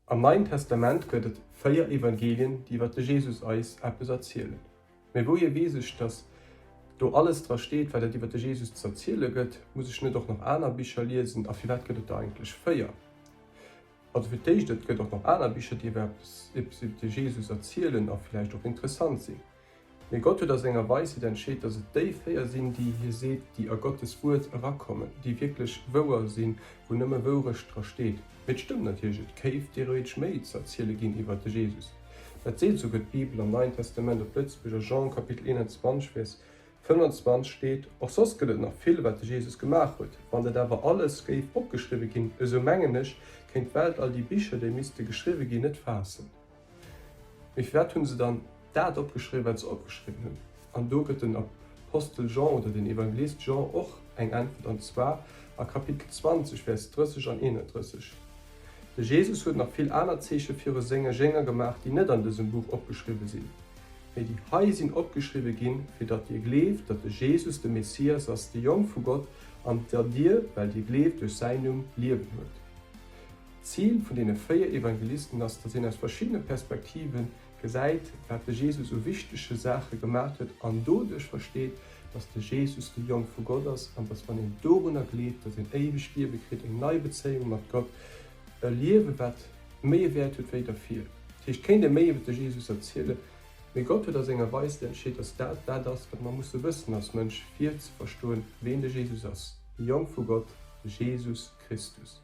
Am Neuen Testament gëtt et 4 Evangelien, die wat de Jesus eis etwas erzählen. Me wo je wesech, dass do alles dra steht, weil die wat de Jesus zu erzählen gëtt, muss ich net doch noch aner Bücher lesen, a wie wat gëtt da eigentlich 4. Also für dich gëtt doch noch aner Bücher, die de Jesus erzählen, a vielleicht auch interessant sind. Wie Gott das enger Weise entscheet, dass es die 4 sind, die hier seht, die a Gottes Wort herkommen, die wirklich wörer sind, wo nëmme wörisch dra steht. Mit stimmt natürlich, et keif theoretisch méi zu erzählen gin iwwer de Jesus. Dat seht so die Bibel am Neuen Testament op Plötzlicher Jean Kapitel 21 Vers 25 steht, auch sos gëtt noch viel, wat Jesus gemacht huet. Wann der dawer alles geif opgeschrieben gin, so mengenech kennt Welt all die Bücher, die miste geschrieben gin net fassen. Ich werd hun se dann dat opgeschrieben, wat ze opgeschrieben hun. An do gëtt den Apostel Jean oder den Evangelist Jean och eng Antwort, und zwar a Kapitel 20 Vers 30 an 31. De Jesus huet nach viel aner Zeche fir Sänger gemacht, die net an diesem Buch opgeschrieben sind. Wie die Hai sind opgeschrieben gin, fir dat ihr gleeft, dat de Jesus de Messias as de Jong vu Gott an der dir, weil die gleeft durch seinum lieben huet. Ziel von den 4 Evangelisten ist, dass sie aus verschiedenen Perspektiven gesagt, dass der Jesus so wichtige Sachen gemacht hat und dadurch versteht, dass der Jesus der Jung von Gott ist und dass man ihn darunter lebt, dass er ein ewig Leben kriegt, eine neue Beziehung mit Gott, ein Leben, das mehr wert hat wie dafür. Ich kann dir mehr über Jesus erzählen, wie Gott hat das in einer Weise entschieden, dass das, was man muss wissen als Mensch, viel zu verstehen, wen der Jesus ist. Der Jung von Gott, Jesus Christus.